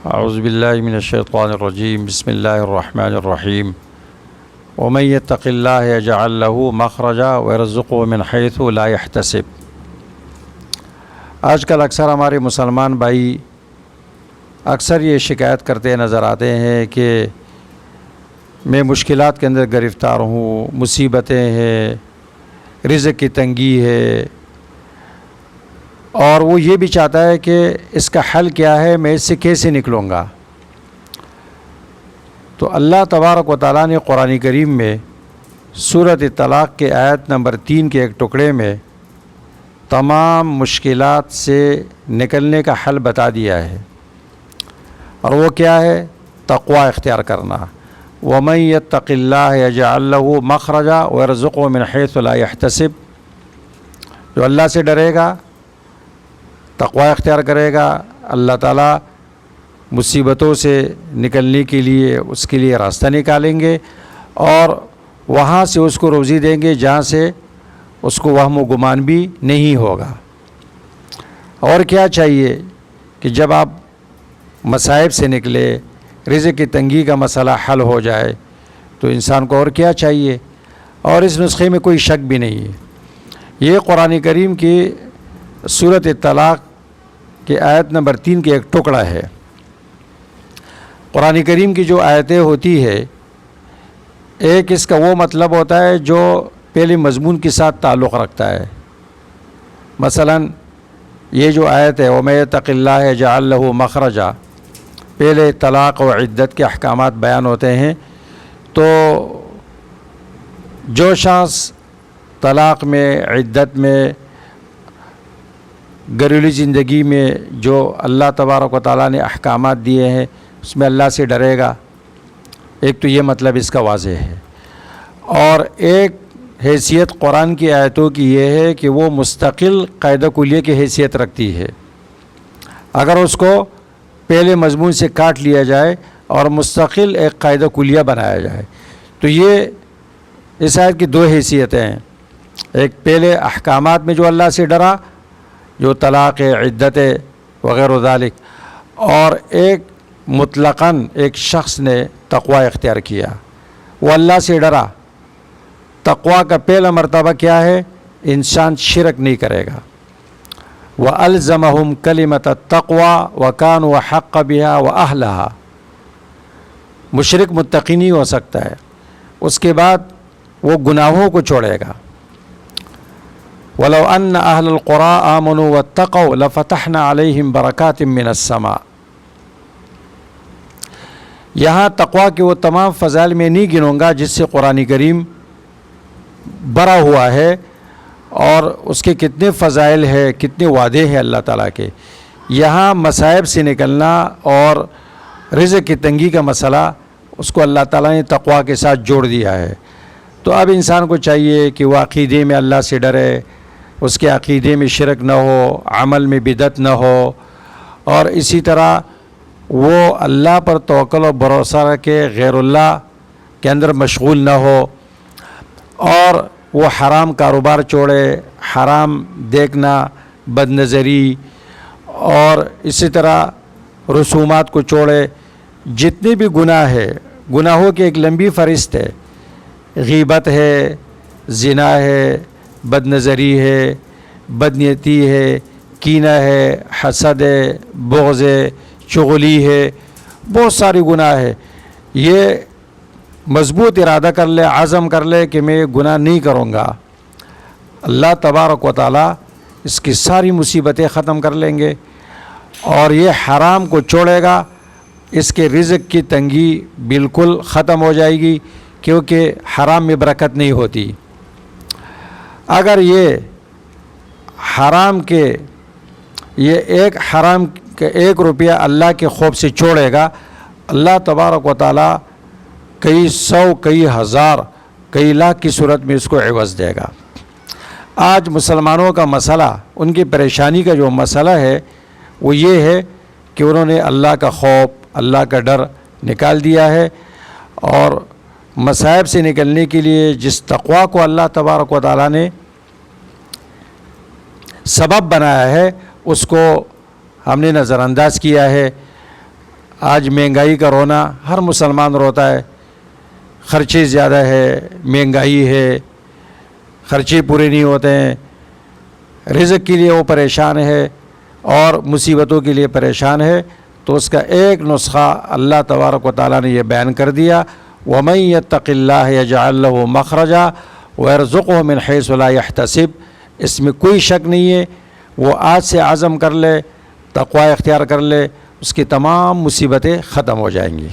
اعوذ باللہ من الشیطان الرجیم بسم اللہ الرحمن الرحیم ومن یتق اللہ یجعل لہ مخرجا ویرزقہ من حیث لا یحتسب۔ آج کل اکثر ہمارے مسلمان بھائی اکثر یہ شکایت کرتے نظر آتے ہیں کہ میں مشکلات کے اندر گرفتار ہوں، مصیبتیں ہیں، رزق کی تنگی ہے، اور وہ یہ بھی چاہتا ہے کہ اس کا حل کیا ہے، میں اس سے کیسے نکلوں گا۔ تو اللہ تبارک و تعالیٰ نے قرآن کریم میں سورۃ طلاق کے آیت نمبر 3 کے ایک ٹکڑے میں تمام مشکلات سے نکلنے کا حل بتا دیا ہے، اور وہ کیا ہے؟ تقوی اختیار کرنا۔ وَمَن يَتَّقِ اللَّهَ يَجْعَل لَّهُ مَخْرَجًا وَيَرْزُقْهُ مِنْ حَيْثُ لَا يَحْتَسِبُ۔ جو اللہ سے ڈرے گا، تقوی اختیار کرے گا، اللہ تعالیٰ مصیبتوں سے نکلنے کے لیے اس کے لیے راستہ نکالیں گے، اور وہاں سے اس کو روزی دیں گے جہاں سے اس کو وہم و گمان بھی نہیں ہوگا۔ اور کیا چاہیے کہ جب آپ مصائب سے نکلے، رزق کی تنگی کا مسئلہ حل ہو جائے، تو انسان کو اور کیا چاہیے؟ اور اس نسخے میں کوئی شک بھی نہیں ہے۔ یہ قرآن کریم کی سورۃ طلاق کے آیت نمبر 3 کے ایک ٹکڑا ہے۔ قرآن کریم کی جو آیتیں ہوتی ہے، ایک اس کا وہ مطلب ہوتا ہے جو پہلے مضمون کے ساتھ تعلق رکھتا ہے۔ مثلا یہ جو آیت ہے وَمَن يَتَّقِ اللَّهَ يَجْعَل لَّهُ مَخْرَجًا، پہلے طلاق و عدت کے احکامات بیان ہوتے ہیں، تو جو شخص طلاق میں، عدت میں، گھریلو زندگی میں جو اللہ تبارک و تعالیٰ نے احکامات دیے ہیں اس میں اللہ سے ڈرے گا، ایک تو یہ مطلب اس کا واضح ہے۔ اور ایک حیثیت قرآن کی آیتوں کی یہ ہے کہ وہ مستقل قاعدہ کلیہ کی حیثیت رکھتی ہے۔ اگر اس کو پہلے مضمون سے کاٹ لیا جائے اور مستقل ایک قاعدہ کلیہ بنایا جائے، تو یہ اس آیت کی دو حیثیتیں ہیں۔ ایک پہلے احکامات میں جو اللہ سے ڈرا، جو طلاق، عدت وغیرہ ذالک، اور ایک مطلقاً ایک شخص نے تقوی اختیار کیا، وہ اللہ سے ڈرا۔ تقوی کا پہلا مرتبہ کیا ہے؟ انسان شرک نہیں کرے گا۔ وَأَلْزَمَهُمْ كَلِمَةَ التَّقْوَى وَكَانُوا أَحَقَّ بِهَا وَأَهْلَهَا۔ مشرک متقی نہیں ہو سکتا ہے، اس کے بعد وہ گناہوں کو چھوڑے گا۔ وَلَوْ أَنَّ أَهْلَ الْقُرَىٰ آمَنُوا وَاتَّقَوْا لَفَتَحْنَا عَلَيْهِمْ بَرَكَاتٍ مِّنَ السَّمَاءِ۔ یہاں تقوی کے وہ تمام فضائل میں نہیں گنوں گا جس سے قرآن کریم بھرا ہوا ہے، اور اس کے کتنے فضائل ہیں، کتنے وعدے ہیں اللہ تعالیٰ کے۔ یہاں مصائب سے نکلنا اور رزق کی تنگی کا مسئلہ اس کو اللہ تعالیٰ نے تقوی کے ساتھ جوڑ دیا ہے۔ تو اب انسان کو چاہیے کہ وہ عقیدے میں اللہ سے ڈرے، اس کے عقیدے میں شرک نہ ہو، عمل میں بدعت نہ ہو، اور اسی طرح وہ اللہ پر توکل و بھروسہ رکھے، غیر اللہ کے اندر مشغول نہ ہو، اور وہ حرام کاروبار چھوڑے، حرام دیکھنا، بد نظری، اور اسی طرح رسومات کو چھوڑے۔ جتنے بھی گناہ ہے، گناہوں کی ایک لمبی فہرست ہے، غیبت ہے، زنا ہے، بد نظری ہے، بدنیتی ہے، کینہ ہے، حسد ہے، بغض ہے، چغلی ہے، بہت ساری گناہ ہے۔ یہ مضبوط ارادہ کر لے، عزم کر لے کہ میں گناہ نہیں کروں گا، اللہ تبارک و تعالیٰ اس کی ساری مصیبتیں ختم کر لیں گے، اور یہ حرام کو چھوڑے گا، اس کے رزق کی تنگی بالکل ختم ہو جائے گی، کیونکہ حرام میں برکت نہیں ہوتی۔ اگر یہ حرام کے ایک حرام کے 1 روپیہ اللہ کے خوف سے چھوڑے گا، اللہ تبارک و تعالیٰ کئی سو، کئی ہزار، کئی لاکھ کی صورت میں اس کو عوض دے گا۔ آج مسلمانوں کا مسئلہ، ان کی پریشانی کا جو مسئلہ ہے وہ یہ ہے کہ انہوں نے اللہ کا خوف، اللہ کا ڈر نکال دیا ہے، اور مصائب سے نکلنے کے لیے جس تقوی کو اللہ تبارک و تعالیٰ نے سبب بنایا ہے اس کو ہم نے نظر انداز کیا ہے۔ آج مہنگائی کا رونا ہر مسلمان روتا ہے، خرچے زیادہ ہے، مہنگائی ہے، خرچے پورے نہیں ہوتے ہیں، رزق کے لیے وہ پریشان ہے اور مصیبتوں کے لیے پریشان ہے، تو اس کا ایک نسخہ اللہ تبارک و تعالیٰ نے یہ بیان کر دیا، وَمَن يَتَّقِ اللَّهَ يَجْعَل لَّهُ مَخْرَجًا وَيَرْزُقْهُ مِنْ حَيْثُ لَا يَحْتَسِبُ۔ اس میں کوئی شک نہیں ہے، وہ آج سے عزم کر لے، تقوی اختیار کر لے، اس کی تمام مصیبتیں ختم ہو جائیں گی۔